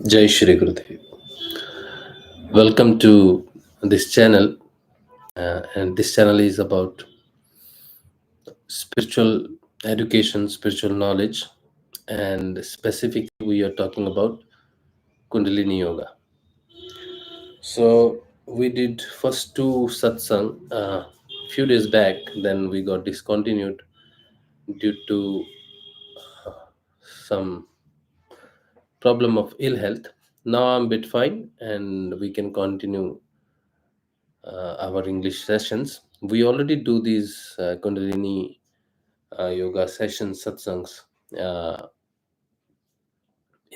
Jai Shri Gurudev. Welcome to this channel, and this channel is about spiritual education, spiritual knowledge, and specifically we are talking about Kundalini Yoga. So we did first two satsang few days back, then we got discontinued due to some problem of ill health. Now I'm a bit fine, and we can continue our English sessions. We already do these Kundalini yoga sessions, satsangs, uh,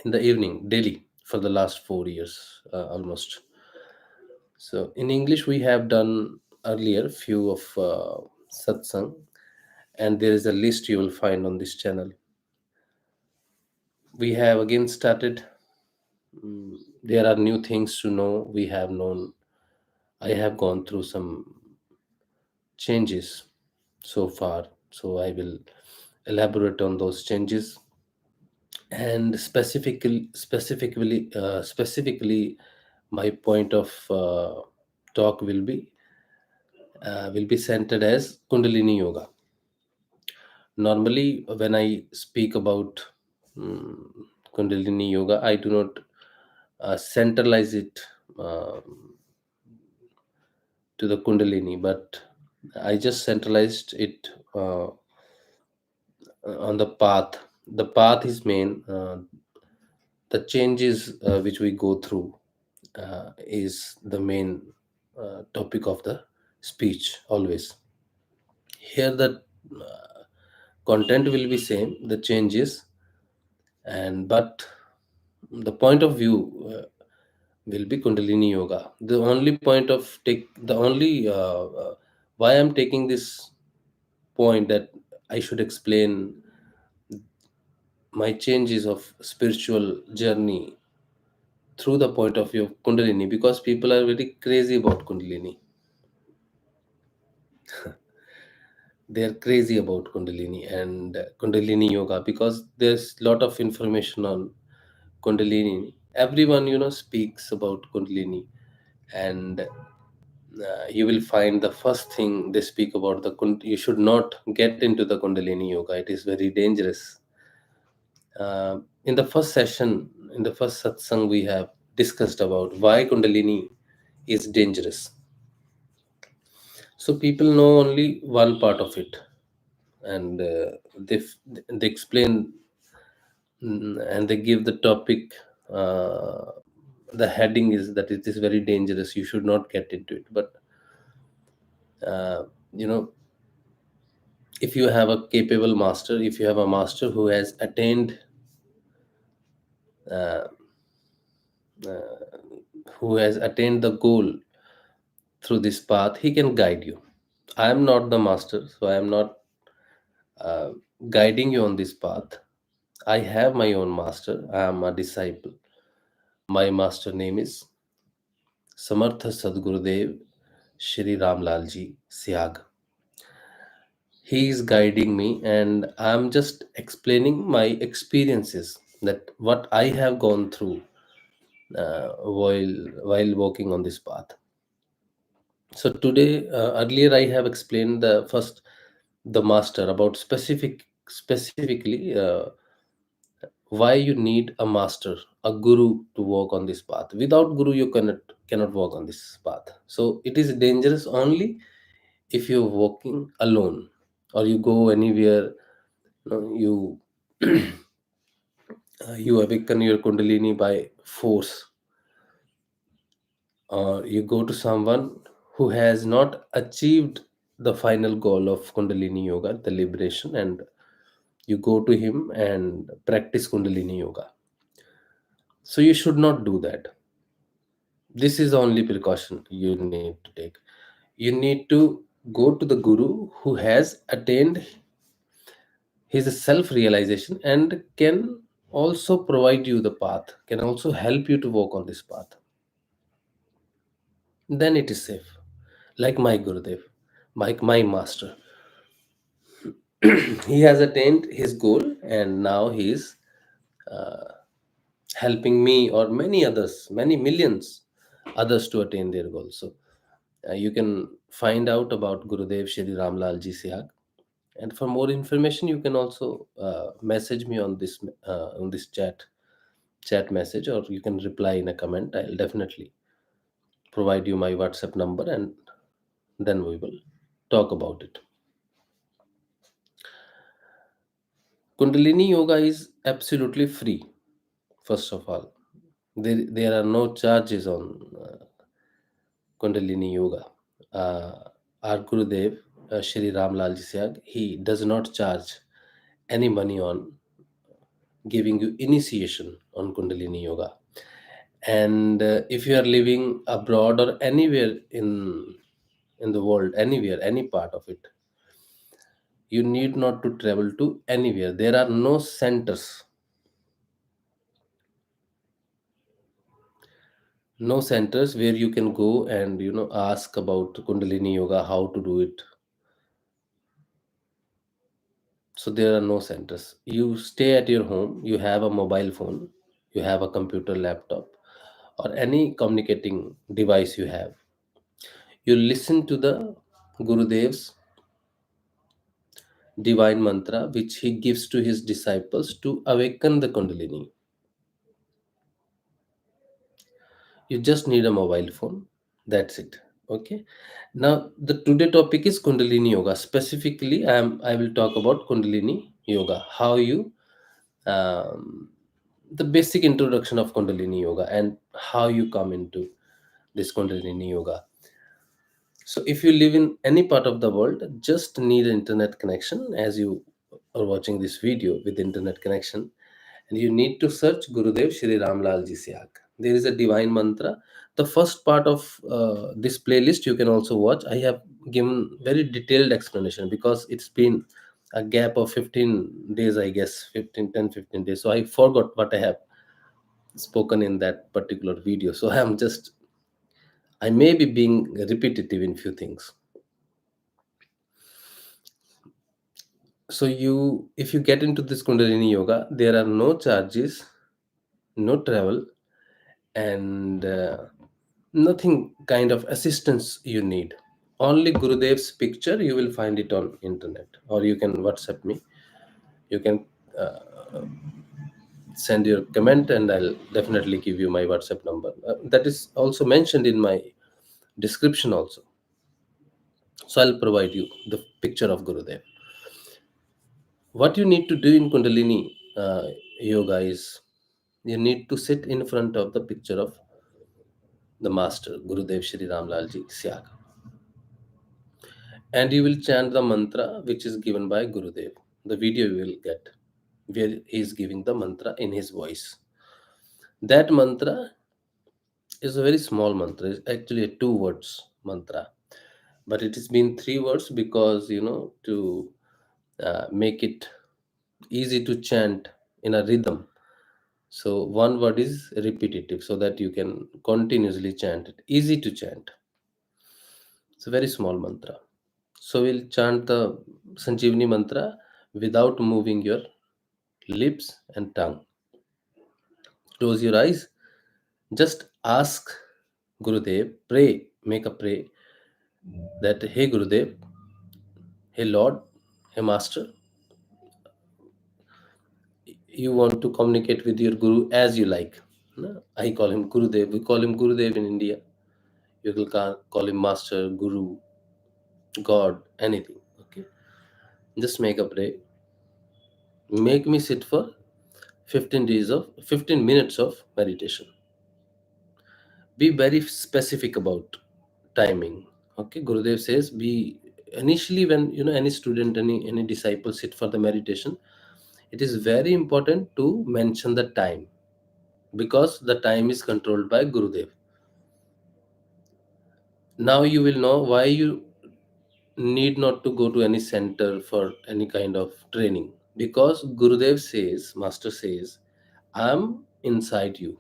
in the evening daily for the last 4 years almost. So in English, we have done earlier few of satsang, and there is a list you will find on this channel. We have again started. There are new things to know. We have known. I have gone through some changes so far, so I will elaborate on those changes, and specifically my point of talk will be centered as Kundalini Yoga. Normally when I speak about Kundalini Yoga, I do not centralize it to the Kundalini, but I just centralized it on the path. The path is main. The changes which we go through is the main topic of the speech always. Here the content will be same, the changes, and but the point of view will be Kundalini Yoga. The only point of take the only why I'm taking this point that I should explain my changes of spiritual journey through the point of view of Kundalini, because people are very crazy about Kundalini. They are crazy about Kundalini and Kundalini Yoga because there's lot of information on Kundalini. Everyone speaks about Kundalini, and you will find the first thing they speak about you should not get into the Kundalini Yoga. It is very dangerous. In the first session, in the first satsang, we have discussed about why Kundalini is dangerous. So people know only one part of it, and they explain, and they give the topic. The heading is that it is very dangerous. You should not get into it. But uh, you know, if you have a capable master, if you have a master who has attained, uh, who has attained the goal through this path, he can guide you. I am not the master, so I am not uh, guiding you on this path. I have my own master. I am a disciple. My master name is Samartha Sadgurudev Shri Ramlalji Sehaj. He is guiding me, and I'm just explaining my experiences, that what I have gone through while walking on this path. So today, earlier I have explained the first, the master, about specifically why you need a master, a guru, to walk on this path. Without guru you cannot walk on this path. So it is dangerous only if you're walking alone, or you go anywhere, you you awaken your Kundalini by force, or you go to someone who has not achieved the final goal of Kundalini Yoga, the liberation, and you go to him and practice Kundalini Yoga. So you should not do that. This is the only precaution you need to take. You need to go to the guru who has attained his self realization and can also provide you the path, can also help you to walk on this path. Then it is safe. Like my Gurudev, my master. He has attained his goal, and now he is helping me or many others, many millions others to attain their goals. So you can find out about Gurudev Shri Ramlal Ji Sehag. And for more information, you can also message me on this chat message, or you can reply in a comment. I'll definitely provide you my WhatsApp number, and then we will talk about it. Kundalini Yoga is absolutely free. First of all, there are no charges on Kundalini Yoga. Our Gurudev, Shri Ramlal Ji Sehag, he does not charge any money on giving you initiation on Kundalini Yoga. And if you are living abroad or anywhere in the world, anywhere, any part of it, you need not to travel to anywhere. There are no centers where you can go and ask about Kundalini Yoga, how to do it. So there are no centers. You stay at your home, you have a mobile phone, you have a computer, laptop, or any communicating device you have. You listen to the Gurudev's divine mantra which he gives to his disciples to awaken the Kundalini. You just need a mobile phone. That's it. Okay. Now the today topic is Kundalini Yoga. Specifically, I will talk about Kundalini Yoga. How you the basic introduction of Kundalini Yoga and how you come into this Kundalini Yoga. So if you live in any part of the world, just need an internet connection as you are watching this video with internet connection, and you need to search Gurudev Shri Ramlal Ji Sehag. There is a divine mantra. The first part of this playlist you can also watch. I have given very detailed explanation because it's been a gap of 15 days, I guess, 15 days. So I forgot what I have spoken in that particular video. So I may be being repetitive in few things. So if you get into this Kundalini Yoga, there are no charges, no travel, and nothing kind of assistance you need. Only Gurudev's picture, you will find it on internet, or you can WhatsApp me. You can send your comment, and I'll definitely give you my WhatsApp number. That is also mentioned in my description also. So I'll provide you the picture of Gurudev. What you need to do in Kundalini Yoga is you need to sit in front of the picture of the master Gurudev Shri Ramlal Ji Syag, and you will chant the mantra which is given by Gurudev. The video you will get where he is giving the mantra in his voice. That mantra is a very small mantra. It's actually a two words mantra, but it has been three words because to make it easy to chant in a rhythm. So one word is repetitive so that you can continuously chant it. Easy to chant. It's a very small mantra. So we'll chant the Sanjeevani mantra without moving your lips and tongue. Close your eyes. Just ask Gurudev, pray, make a pray that, hey Gurudev, hey Lord, hey Master, you want to communicate with your Guru as you like. No? I call him Gurudev. We call him Gurudev in India. You will call him Master, Guru, God, anything. Okay. Just make a pray. Make me sit for 15 minutes of meditation. Be very specific about timing. Okay. Gurudev says be initially when any student, any disciple sit for the meditation, it is very important to mention the time because the time is controlled by Gurudev. Now you will know why you need not to go to any center for any kind of training, because Gurudev says, Master says, I'm inside you,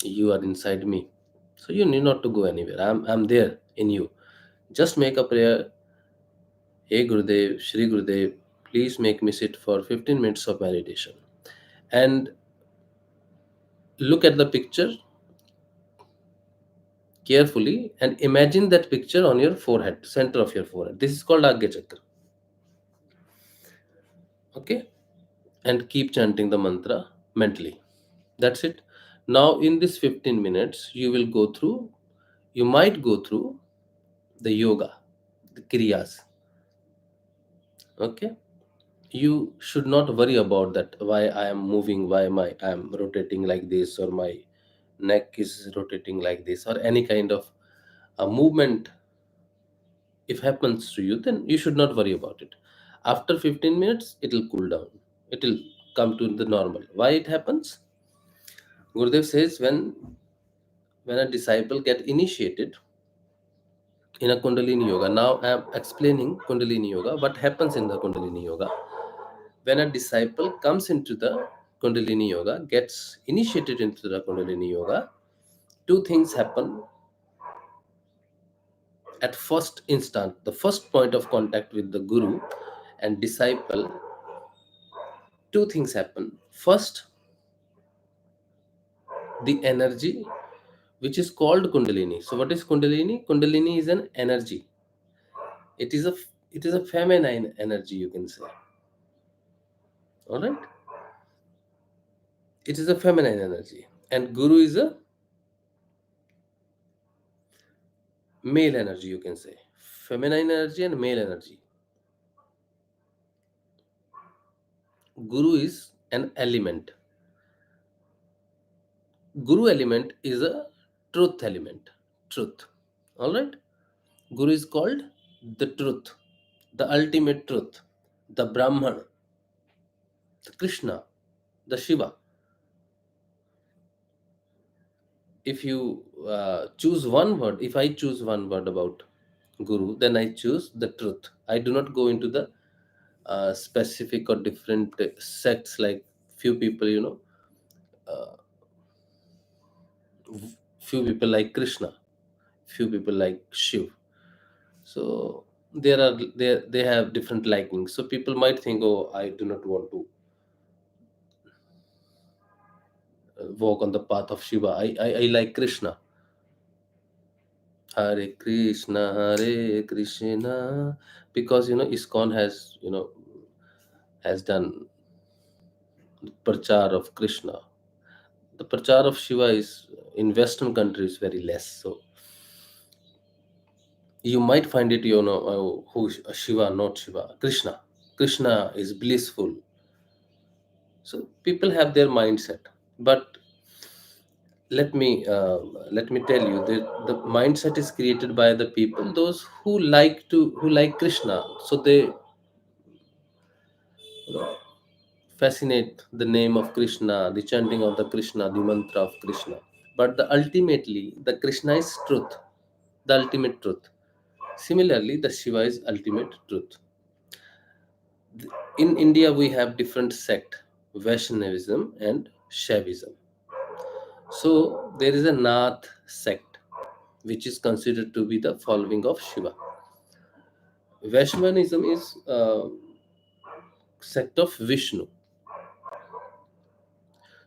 you are inside me, so you need not to go anywhere. I'm there in you. Just make a prayer. Hey Gurudev, Shri Gurudev, please make me sit for 15 minutes of meditation. And Look at the picture carefully and imagine that picture on your forehead, center of your forehead. This is called Agya Chakra. Okay? And keep chanting the mantra mentally. That's it. Now, in this 15 minutes, you might go through the yoga, the kriyas. Okay? You should not worry about that, why I am moving, why I am rotating like this, or my neck is rotating like this, or any kind of a movement if happens to you, then you should not worry about it. After 15 minutes, it will cool down. It will come to the normal. Why it happens? Gurudev says when a disciple get initiated in a Kundalini Yoga. Now I am explaining Kundalini Yoga. What happens in the Kundalini Yoga? When a disciple comes into the Kundalini Yoga, gets initiated into the Kundalini Yoga, two things happen at first instant. The first point of contact with the Guru and disciple, two things happen. First, the energy which is called Kundalini. So what is Kundalini? Kundalini is an energy. It is a it is a feminine energy, you can say. All right, it is a feminine energy, and Guru is a male energy, you can say. Feminine energy and male energy. Guru is an element. Guru element is a truth element. Truth. All right. Guru is called the truth, the ultimate truth, the Brahman, the Krishna, the Shiva. If you choose one word, if I choose one word about Guru, then I choose the truth. I do not go into the specific or different sects, like few people, few people like Krishna, few people like Shiv. So they have different likings. So people might think, oh, I do not want to walk on the path of Shiva. I like Krishna. Hare Krishna, Hare Krishna, because ISKCON has has done prachar of Krishna. The prachar of Shiva is in Western countries very less. So you might find it, who Shiva, not Shiva, Krishna. Krishna is blissful. So people have their mindset, but let me uh, let me tell you that the mindset is created by the people, those who like Krishna. So they fascinate the name of Krishna, the chanting of the Krishna, the mantra of Krishna. But ultimately, the Krishna is truth, the ultimate truth. Similarly, the Shiva is ultimate truth. In India, we have different sect, Vaishnavism and Shaivism. So there is a Nath sect, which is considered to be the following of Shiva. Vaishnavism is a sect of Vishnu.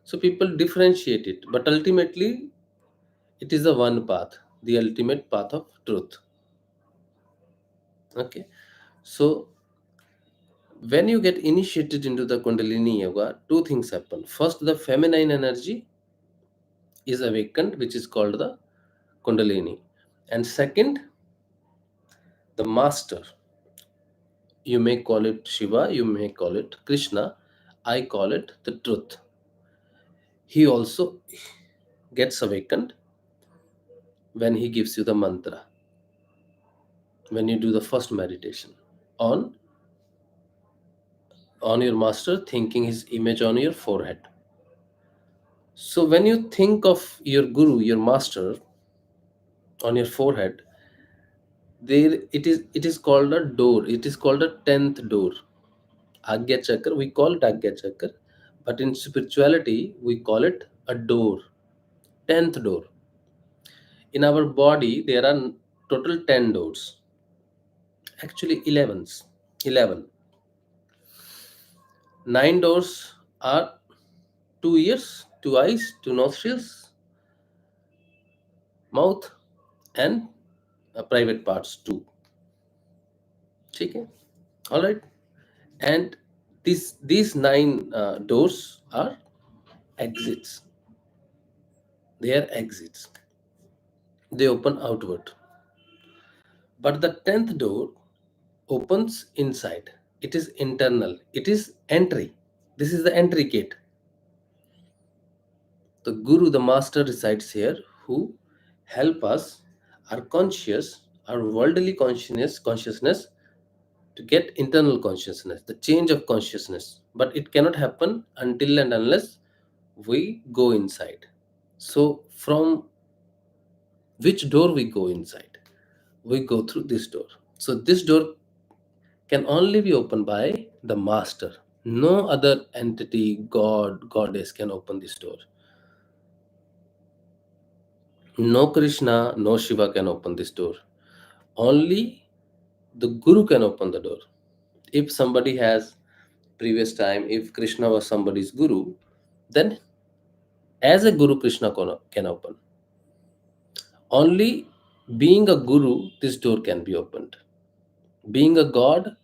So people differentiate it, but ultimately it is the one path, the ultimate path of truth. Okay. So when you get initiated into the Kundalini Yoga, two things happen. First, the feminine energy is awakened, which is called the Kundalini. And second, the master, you may call it Shiva, you may call it Krishna, I call it the truth. He also gets awakened when he gives you the mantra, when you do the first meditation on your master, thinking his image on your forehead. So when you think of your guru, your master, on your forehead, there it is called a door. It is called a 10th door. Agya Chakra, we call it Agya Chakra, but in spirituality, we call it a door, 10th door. In our body, there are total 10 doors. Actually, 11. 9 doors are two ears, two eyes, two nostrils, mouth, and private parts too. Okay, all right. And these nine doors are exits. They are exits. They open outward. But the tenth door opens inside. It is internal. It is entry. This is the entry gate. The Guru, the Master, resides here, who help us, our conscious, our worldly consciousness, to get internal consciousness, the change of consciousness. But it cannot happen until and unless we go inside. So, from which door we go inside? We go through this door. So, this door can only be opened by the Master. No other entity, God, Goddess can open this door. No Krishna, no Shiva can open this door. Only the Guru can open the door. If somebody has previous time, if Krishna was somebody's Guru, then as a Guru, Krishna can open. Only being a Guru, this door can be opened. Being a God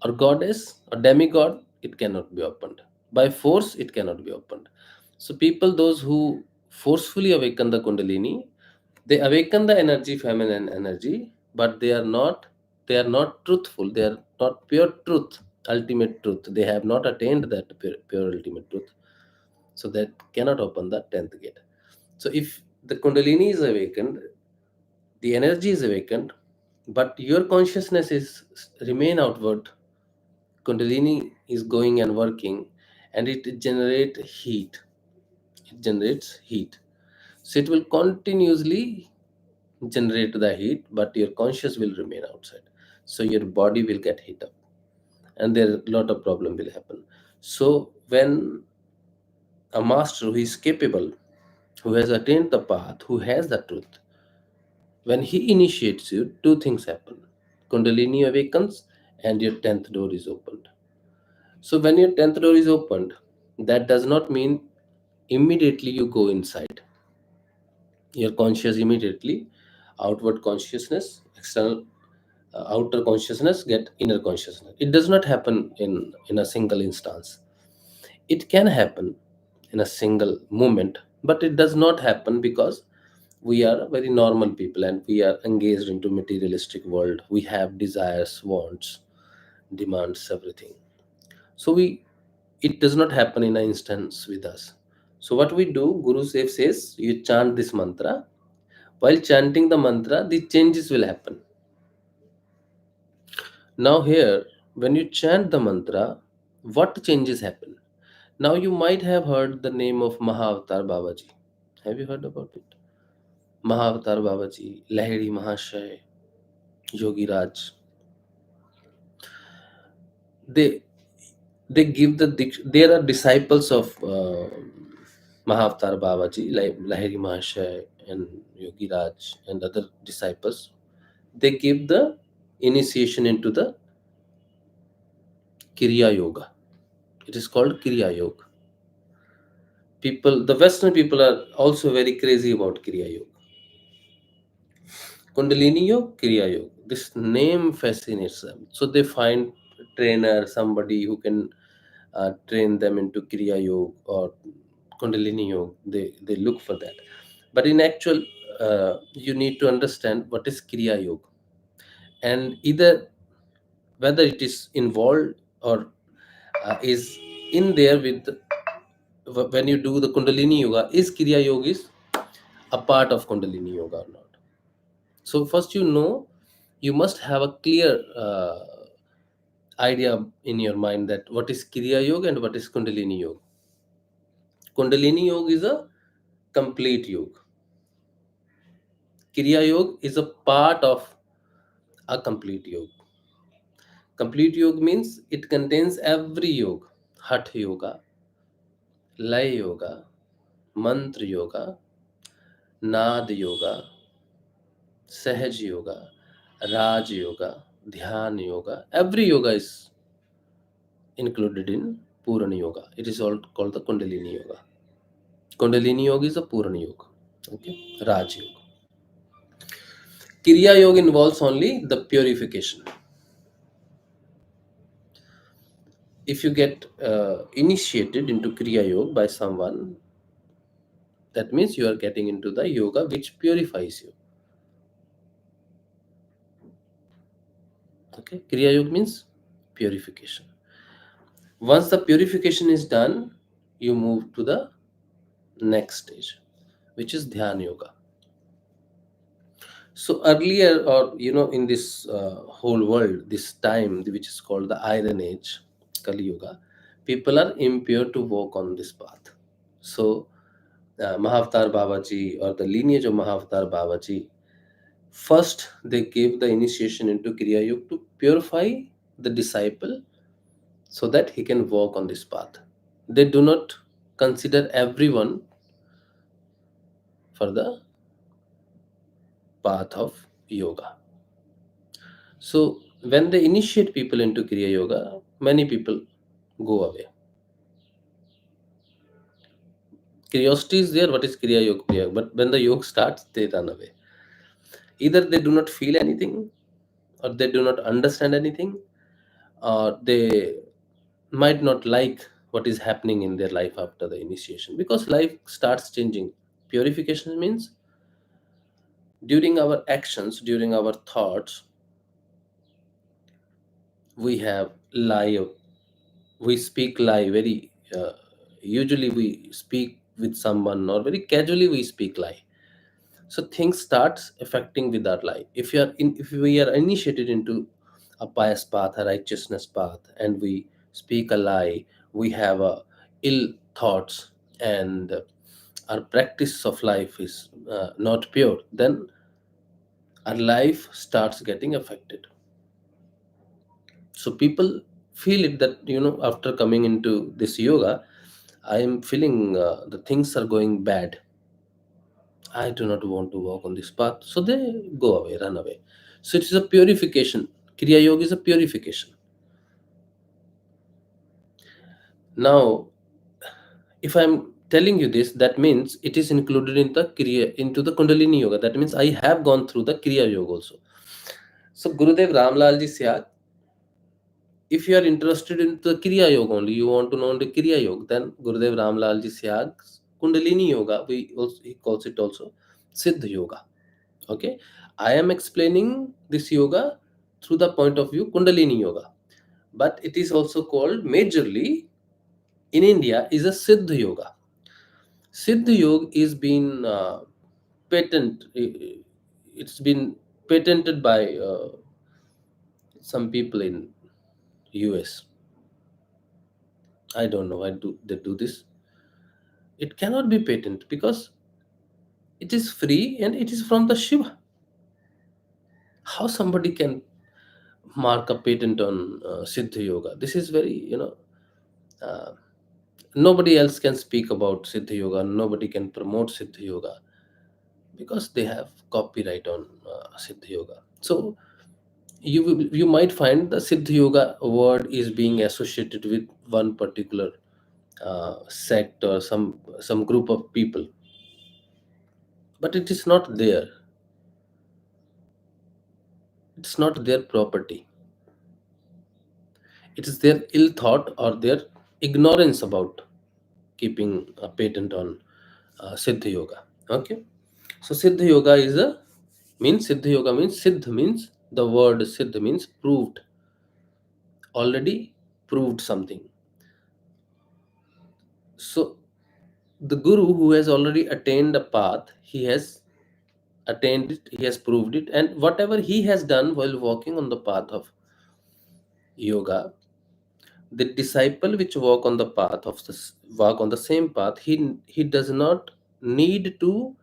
or Goddess or demigod, it cannot be opened. By force, it cannot be opened. So people, those who forcefully awaken the Kundalini, they awaken the energy, feminine energy, but they are not truthful. They are not pure truth, ultimate truth. They have not attained that pure ultimate truth. So that cannot open the 10th gate. So if the Kundalini is awakened, the energy is awakened, but your consciousness is remain outward. Kundalini is going and working, and it generates heat. It generates heat. So it will continuously generate the heat, but your conscious will remain outside. So your body will get heat up, and there a lot of problem will happen. So when a master who is capable, who has attained the path, who has the truth, when he initiates you, two things happen. Kundalini awakens and your 10th door is opened. So when your 10th door is opened, that does not mean immediately you go inside. Your conscious immediately, outward consciousness, external, outer consciousness get inner consciousness. It does not happen in a single instance. It can happen in a single moment, but it does not happen because we are very normal people and we are engaged into materialistic world. We have desires, wants, demands, everything. So we it does not happen in an instance with us. So what we do, Guru Dev says, you chant this mantra. While chanting the mantra, the changes will happen. Now here, when you chant the mantra, what changes happen? Now you might have heard the name of Mahavatar Babaji. Have you heard about it? Mahavatar Babaji, Lahiri Mahashay, Yogi Raj. They they give there are disciples of Mahavatar Babaji, like Lahiri Mahashay and Yogi Raj and other disciples. They give the initiation into the Kriya Yoga. It is called Kriya Yoga. The Western people are also very crazy about Kriya Yoga. Kundalini Yoga, Kriya Yoga. This name fascinates them. So they find trainer, somebody who can train them into Kriya Yoga or Kundalini Yoga. They look for that. But in actual, you need to understand what is Kriya Yoga, and either whether it is involved or is in there with when you do the Kundalini Yoga. Is Kriya Yoga is a part of Kundalini Yoga or not? So first, you must have a clear idea in your mind that what is Kriya Yoga and what is Kundalini Yoga. Kundalini Yoga is a complete yoga. Kriya Yoga is a part of a complete yoga. Complete yoga means it contains every yoga: Hatha Yoga, Lay Yoga, Mantra Yoga, Nad Yoga, Sehaj Yoga, Raj Yoga, Dhyan Yoga. Every yoga is included in Purna Yoga. It is all called the Kundalini Yoga. Kundalini Yoga is a Purna Yoga. Okay, Raj Yoga. Kriya Yoga involves only the purification. If you get initiated into Kriya Yoga by someone, that means you are getting into the yoga which purifies you. Okay, Kriya Yoga means purification. Once the purification is done, you move to the next stage, which is Dhyan Yoga. So earlier, or in this whole world, this time which is called the Iron Age, Kali Yuga, people are impure to walk on this path. So Mahavatar Babaji, or the lineage of Mahavatar Babaji, first they gave the initiation into Kriya Yoga to purify the disciple so that he can walk on this path. They do not consider everyone for the path of yoga. So when they initiate people into Kriya Yoga, many people go away. Curiosity is there, what is Kriya Yoga? Kriya Yoga? But when the yoga starts, they run away. Either they do not feel anything, or they do not understand anything, or they might not like what is happening in their life after the initiation, because life starts changing. Purification means during our actions, during our thoughts, we have lie, we speak lie very usually. We speak with someone, or very casually we speak lie. So things starts affecting with our life. If we are initiated into a pious path, a righteousness path, and we speak a lie, we have ill thoughts, and our practice of life is not pure, then our life starts getting affected. So people feel it that, after coming into this yoga, I am feeling the things are going bad. I do not want to walk on this path, so they go away, run away. So it is a purification. Kriya Yoga is a purification. Now, if I'm telling you this, that means it is included in the kriya, into the Kundalini Yoga. That means I have gone through the Kriya Yoga also. So Gurudev Ramlalji Sehaj, if you are interested in the Kriya Yoga only, you want to know the Kriya Yoga, then Gurudev Ramlalji Sehaj's Kundalini Yoga, he calls it also Siddha Yoga. Okay, I am explaining this yoga through the point of view Kundalini Yoga, but it is also called majorly in India is a Siddha Yoga. Siddha Yoga is been patent. It's been patented by some people in US. I don't know why they do this. It cannot be patent because it is free and it is from the Shiva. How somebody can mark a patent on Siddha Yoga? This is very, uh, nobody else can speak about Siddha Yoga. Nobody can promote Siddha Yoga because they have copyright on Siddha Yoga. So you might find the Siddha Yoga word is being associated with one particular sect or some group of people, but it is not there. It's not their property. It is their ill thought or their ignorance about keeping a patent on Siddha Yoga. Okay, so Siddha Yoga is a means Siddha Yoga means Siddha means the word Siddha means proved, already proved something. So the guru who has already attained a path, he has attained it, he has proved it, and whatever he has done while walking on the path of yoga, the disciple which walk on the same path, he does not need to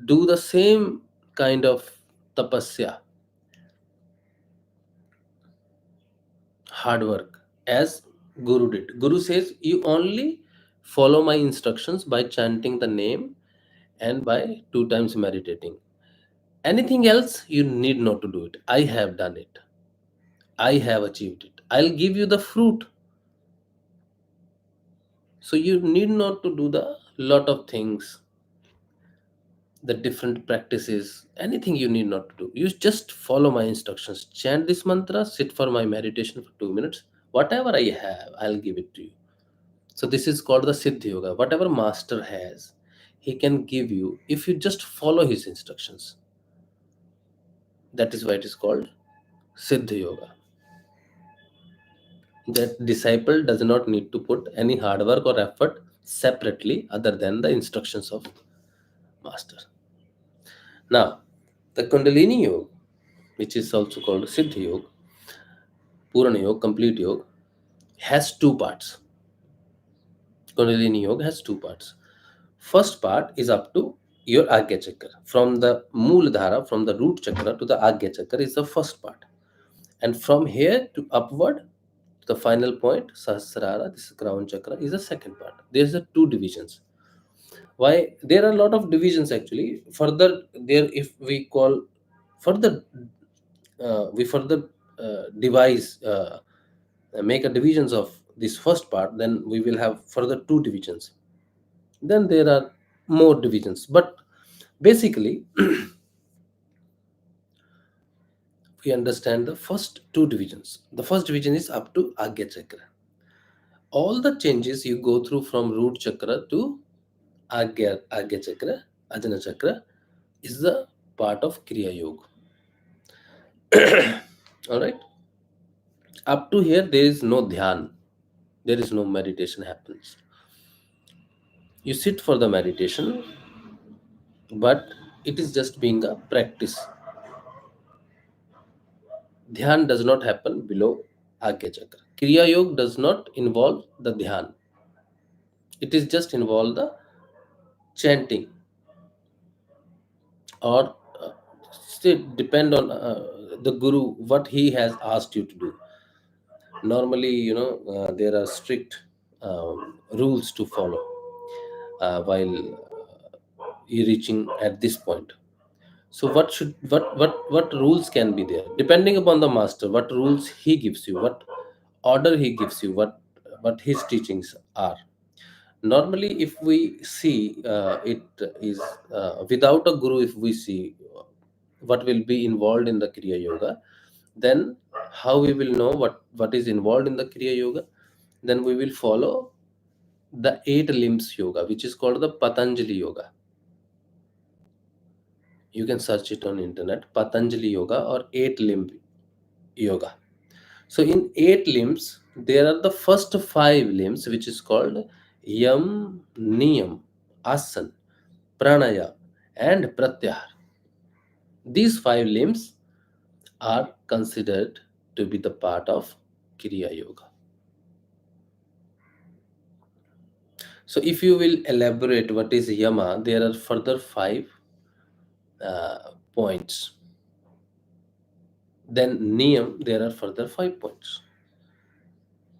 do the same kind of tapasya, hard work as guru did. Guru says you only follow my instructions by chanting the name and by 2 times meditating. Anything else you need not to do it. I have done it. I have achieved it. I'll give you the fruit. So you need not to do the lot of things, the different practices, anything you need not to do. You just follow my instructions, chant this mantra, sit for my meditation for 2 minutes. Whatever I have, I'll give it to you. So this is called the Siddha Yoga. Whatever master has, he can give you if you just follow his instructions. That is why it is called Siddha Yoga. That disciple does not need to put any hard work or effort separately other than the instructions of master. Now, the Kundalini Yoga, which is also called Siddha Yoga, Purna Yoga, Complete Yoga, has two parts. Kundalini Yoga has two parts. First part is up to your Agya Chakra. From the Mooladhara, from the root chakra to the Agya Chakra is the first part. And from here to upward, the final point, Sahasrara, this crown chakra, is the second part. There's the two divisions. Why? There are a lot of divisions actually. Further, there if we call further, we further devise, make a divisions of this first part, then we will have further two divisions. Then there are more divisions, but basically we understand the first two divisions. The first division is up to Agya Chakra. All the changes you go through from root chakra to Agya Chakra, Ajna Chakra, is the part of Kriya Yoga. All right. Up to here, there is no dhyan. There is no meditation happens. You sit for the meditation, but it is just being a practice. Dhyan does not happen below Agya Chakra. Kriya Yoga does not involve the dhyan. It is just involve the chanting or still depend on the guru what he has asked you to do. Normally, there are strict rules to follow while you reaching at this point. So what rules can be there depending upon the master, what rules he gives you, what order he gives you, what his teachings are. Normally if we see, it is without a guru, if we see what will be involved in the kriya yoga, then how we will know what is involved in the kriya yoga? Then we will follow the eight limbs yoga, which is called the Patanjali yoga. You can search it on internet, Patanjali yoga or eight limb yoga. So in eight limbs, there are the first five limbs, which is called Yam, Niyam, Asan, Pranayam, and Pratyahar. These five limbs are considered to be the part of Kriya Yoga. So if you will elaborate what is Yama, there are further five points. Then Niyam, there are further 5 points.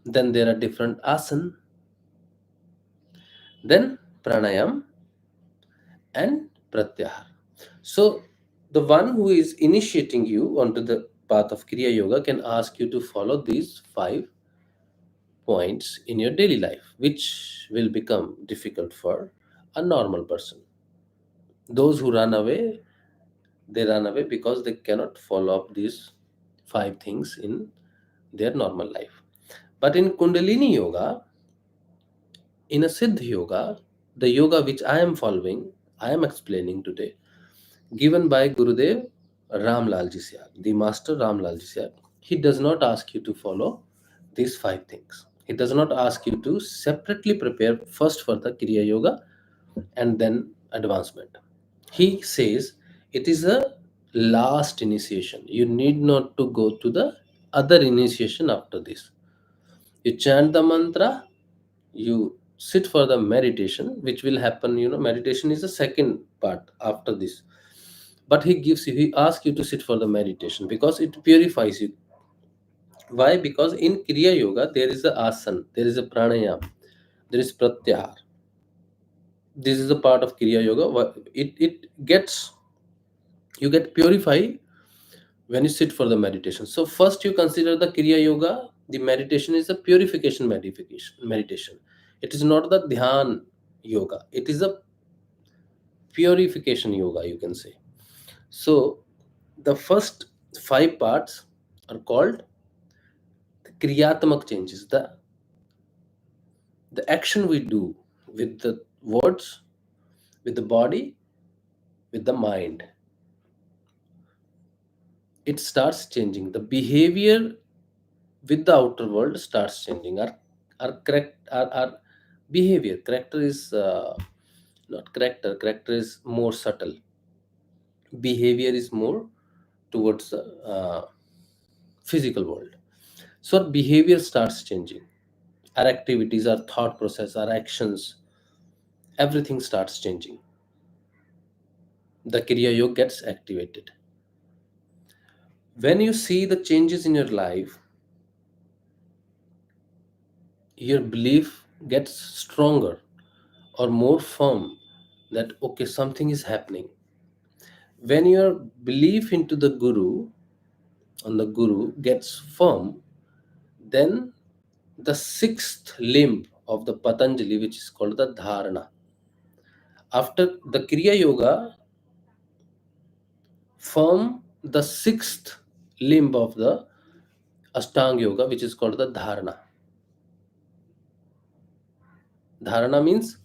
Then there are different asan, then pranayam and pratyahar. So the one who is initiating you onto the path of Kriya Yoga can ask you to follow these 5 points in your daily life, which will become difficult for a normal person. Those who run away, they run away because they cannot follow up these 5 things in their normal life. But in Kundalini Yoga, in a Siddha Yoga, the yoga which I am following, I am explaining today, given by Gurudev Ramlalji Sehaj, the master Ramlalji Sehaj, he does not ask you to follow these 5 things. He does not ask you to separately prepare first for the Kriya Yoga and then advancement. He says it is a last initiation. You need not to go to the other initiation after this. You chant the mantra, you sit for the meditation, which will happen. Meditation is the second part after this. But he asks you to sit for the meditation because it purifies you. Why? Because in Kriya Yoga, there is a asan, there is a pranayam, there is pratyahar. This is a part of Kriya Yoga. It gets, you get purified when you sit for the meditation. So first you consider the Kriya Yoga, the meditation is a purification meditation. It is not the dhyan yoga. It is a purification yoga, you can say. So the first five parts are called the kriyatmak changes, the action we do with the words, with the body, with the mind. It starts changing. The behavior with the outer world starts changing. Our behavior, character is not character. Character is more subtle. Behavior is more towards the physical world. So our behavior starts changing. Our activities, our thought process, our actions, everything starts changing. The kriya yoga gets activated. When you see the changes in your life, your belief gets stronger or more firm that okay, something is happening. When your belief into the guru on the guru gets firm, then the sixth limb of the Patanjali, which is called the dharana. After the kriya yoga, form the sixth limb of the Ashtanga yoga, which is called the dharana. Dharana means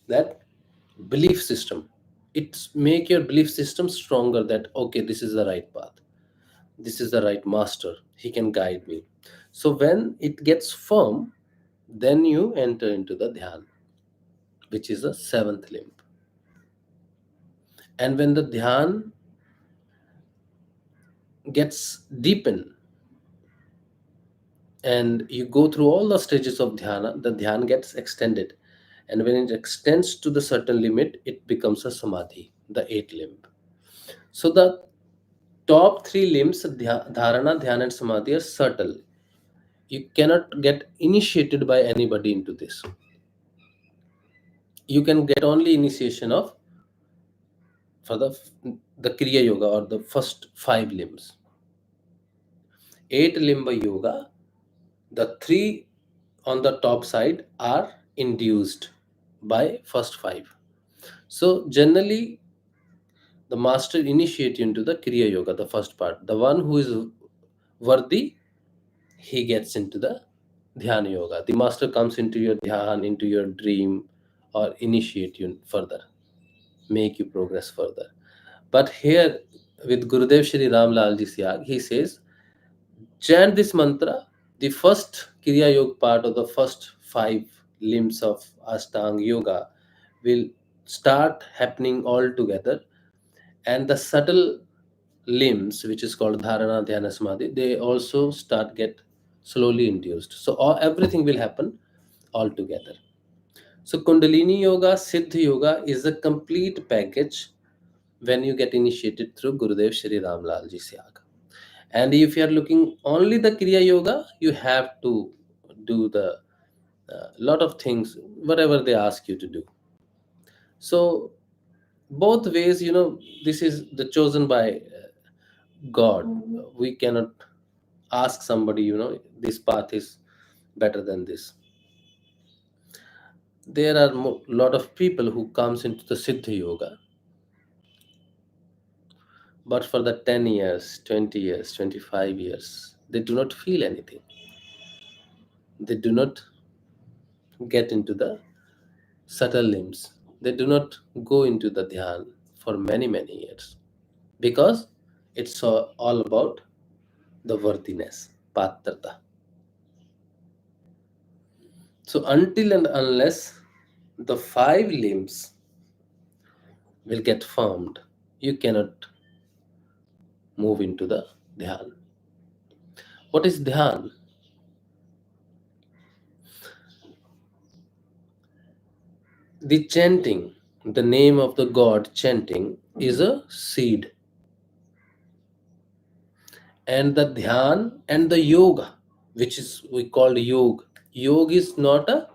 that belief system. It's make your belief system stronger that okay, this is the right path, this is the right master, he can guide me. So when it gets firm, then you enter into the dhyan, which is the seventh limb. And when the dhyan gets deepen and you go through all the stages of dhyana, the dhyan gets extended, and when it extends to the certain limit, it becomes a samadhi, the eighth limb. So the top three limbs, dharana, dhyana, and samadhi, are subtle. You cannot get initiated by anybody into this. You can get only initiation of for the kriya yoga or the first five limbs. Eight limba yoga, the three on the top side are induced by first five. So generally, the master initiate you into the kriya yoga, the first part. The one who is worthy, he gets into the dhyana yoga. The master comes into your dhyan, into your dream, or initiate you further, make you progress further. But here with Gurudev Shri Ram Lal Ji Siag, he says, chant this mantra, the first Kriya Yoga part of the first five limbs of Ashtanga Yoga will start happening all together, and the subtle limbs, which is called Dharana, Dhyana, Samadhi, they also start get slowly induced. So everything will happen all together. So Kundalini Yoga, Siddha Yoga is a complete package when you get initiated through Gurudev Shri Ram Lal Ji Siag. And if you are looking only the Kriya Yoga, you have to do the lot of things, whatever they ask you to do. So both ways, this is the chosen by God. We cannot ask somebody, this path is better than this. There are lot of people who comes into the Siddha Yoga, but for the 10 years, 20 years, 25 years, they do not feel anything. They do not get into the subtle limbs. They do not go into the dhyan for many, many years because it's all about the worthiness, patrata. So, until and unless the five limbs will get formed, you cannot move into the dhyan. What is dhyan? The chanting, the name of the god chanting, is a seed. And the dhyan and the yoga, which is we call yoga. Yoga is not a,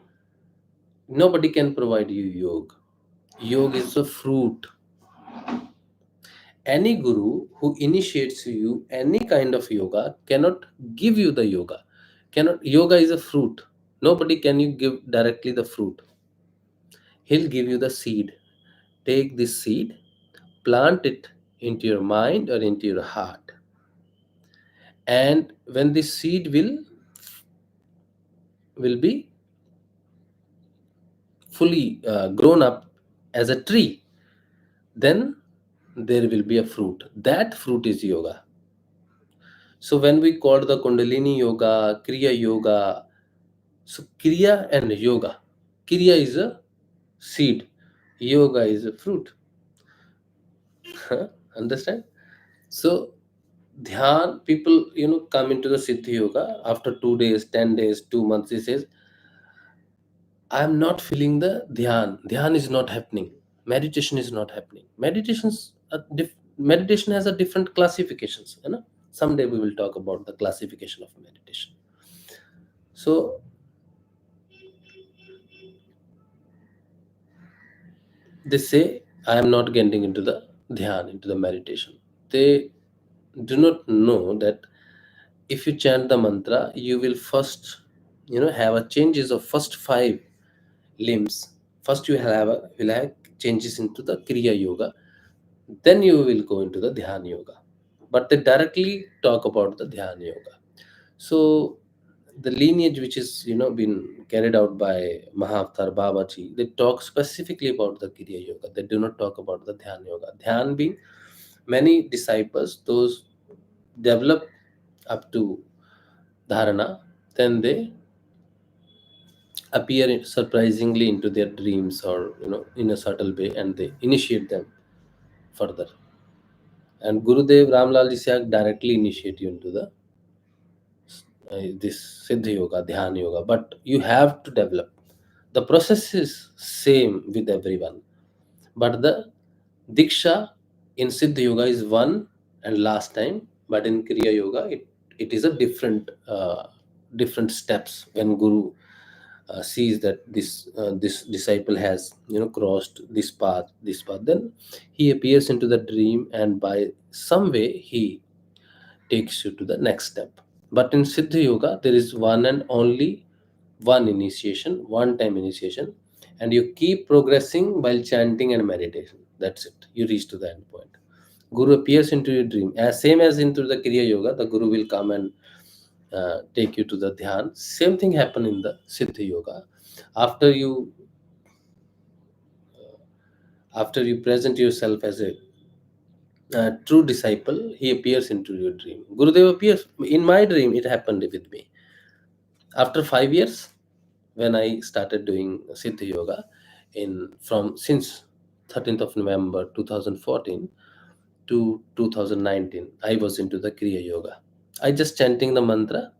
nobody can provide you yoga. Yoga is a fruit. Any guru who initiates you any kind of yoga cannot give you the yoga. Cannot, yoga is a fruit. Nobody can you give directly the fruit. He'll give you the seed. Take this seed, plant it into your mind or into your heart, and when this seed will be fully grown up as a tree, then there will be a fruit. That fruit is yoga. So when we call the Kundalini Yoga, Kriya Yoga, so kriya and yoga, kriya is a seed, yoga is a fruit. Understand? So dhyan, people come into the Siddha yoga after 2 days, 10 days, 2 months. He says, I am not feeling the dhyan. Dhyan is not happening. Meditation is not happening. Meditation has a different classifications. Someday we will talk about the classification of meditation. So they say, I am not getting into the dhyan, into the meditation. They do not know that if you chant the mantra, you will first, have a changes of first five limbs. First, will have changes into the kriya yoga, then you will go into the dhyana yoga. But they directly talk about the dhyana yoga. So the lineage which is been carried out by Mahavatar Babaji, they talk specifically about the kriya yoga. They do not talk about the dhyana yoga. Dhyan being many disciples, those develop up to dharana, then they appear surprisingly into their dreams, or in a subtle way, and they initiate them further. And Gurudev Ramlal Ji directly initiate you into the this Siddha Yoga, Dhyana Yoga. But you have to develop. The process is same with everyone, but the Diksha in Siddha Yoga is one and last time, but in Kriya Yoga it is a different steps. When Guru sees that this disciple has crossed this path, then he appears into the dream, and by some way he takes you to the next step. But in Siddha Yoga, there is one and only one initiation, one time initiation, and you keep progressing while chanting and meditation. That's it. You reach to the end point. Guru appears into your dream. As same as into the Kriya Yoga, the Guru will come and take you to the Dhyan. Same thing happen in the Siddha Yoga. After you after you present yourself as a true disciple, he appears into your dream. Gurudev appears in my dream. It happened with me after 5 years when I started doing Siddha Yoga in from since 13th of November 2014 to 2019. I was into the Kriya Yoga. I just chanting the mantra.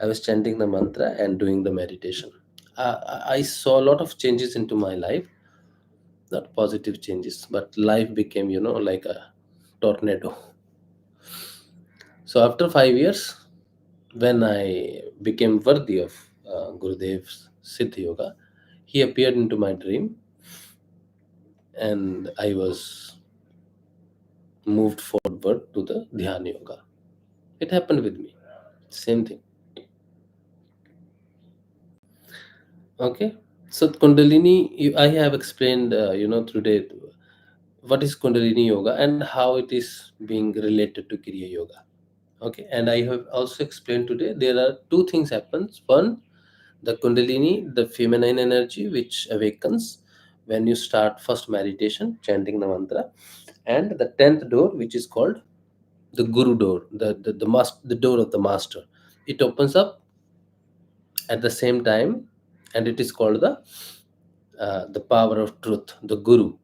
I was chanting the mantra and doing the meditation. I saw a lot of changes into my life, not positive changes, but life became, like a tornado. So after 5 years, when I became worthy of Gurudev's Siddha Yoga, he appeared into my dream, and I was moved forward to the Dhyana Yoga. It happened with me. Same thing. Okay. So Kundalini, I have explained, today what is Kundalini Yoga and how it is being related to Kriya Yoga. Okay. And I have also explained today there are two things happens. One, the Kundalini, the feminine energy which awakens when you start first meditation, chanting the mantra, and the 10th door, which is called the Guru door, the door of the master. It opens up at the same time, and it is called the power of truth, the Guru.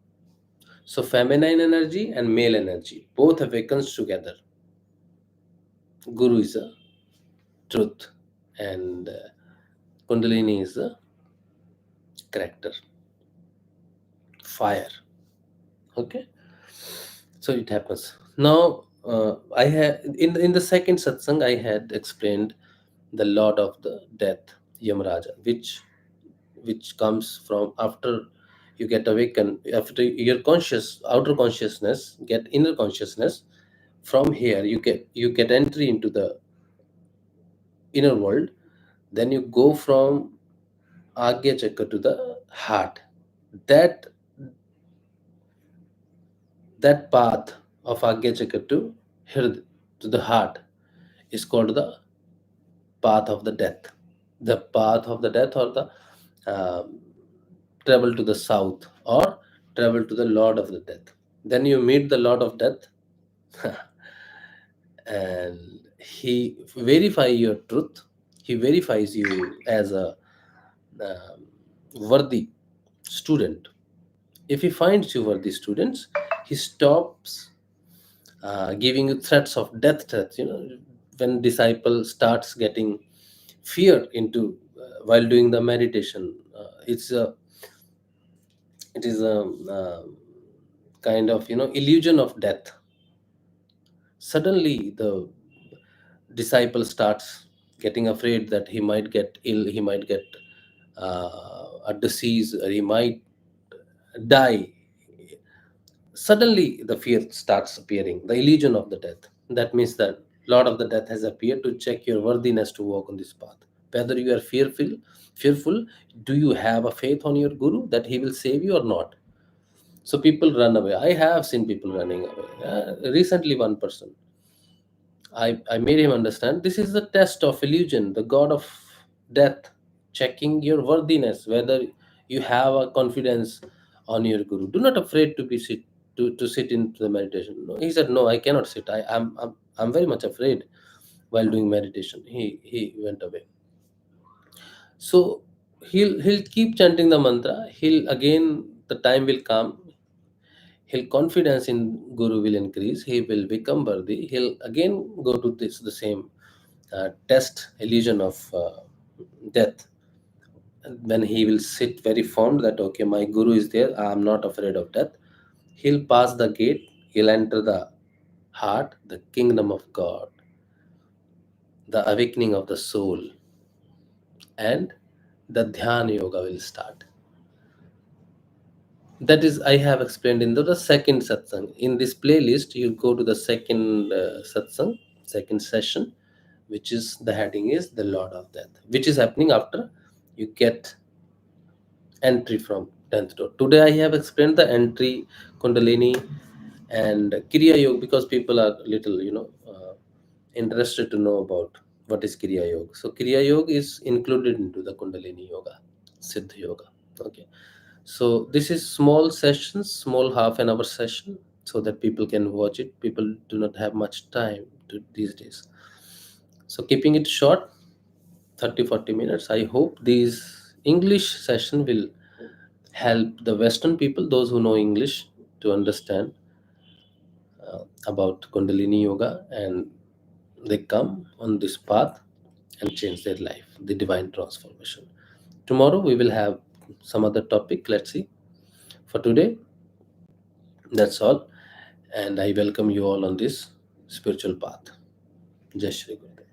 So feminine energy and male energy both awakens together. Guru is a truth, and Kundalini is a character, fire. Okay. So it happens now. I had in the second satsang I had explained the lord of the death, Yamaraja, which comes from after you get awakened, after your conscious outer consciousness get inner consciousness. From here you get entry into the inner world. Then you go from Agya Chakra to the heart. That that path of Agya Chakra to to the heart is called the path of the death. The path of the death, or the um, travel to the south, or travel to the Lord of the Death. Then you meet the Lord of Death, and he verify your truth. He verifies you as a um, worthy student. If he finds you worthy students, he stops giving you threats of death threats. When disciple starts getting fear into while doing the meditation, it is a kind of illusion of death. Suddenly the disciple starts getting afraid that he might get ill, he might get a disease, or he might die. Suddenly the fear starts appearing, the illusion of the death. That means that Lord of the Death has appeared to check your worthiness to walk on this path. Whether you are fearful, do you have a faith on your guru that he will save you or not? So people run away. I have seen people running away. Recently, one person, I made him understand this is the test of illusion, the god of death, checking your worthiness, whether you have a confidence on your guru. Do not afraid to be to sit into the meditation. No, he said, no, I cannot sit. I'm very much afraid while doing meditation. He went away. So he'll keep chanting the mantra. He'll again, the time will come, his confidence in guru will increase, he will become worthy, he'll again go to this the same test illusion of death. And when he will sit very firm that okay, my guru is there, I am not afraid of death, he'll pass the gate, he'll enter the heart, the kingdom of God, the awakening of the soul, and the dhyana yoga will start. That is, I have explained in the second satsang. In this playlist you go to the second satsang, second session, which is the heading is the Lord of Death, which is happening after you get entry from 10th door. Today I have explained the entry, Kundalini, and kriya yoga, because people are little interested to know about what is kriya yoga. So kriya yoga is included into the Kundalini yoga, Siddha yoga. Okay. So this is small sessions, small half an hour session, so that people can watch it. People do not have much time these days. So keeping it short, 30-40 minutes. I hope these English session will help the Western people, those who know English, to understand about Kundalini Yoga, and they come on this path and change their life, the divine transformation. Tomorrow we will have some other topic. Let's see. For today, that's all. And I welcome you all on this spiritual path. Jai Shri Gurudev.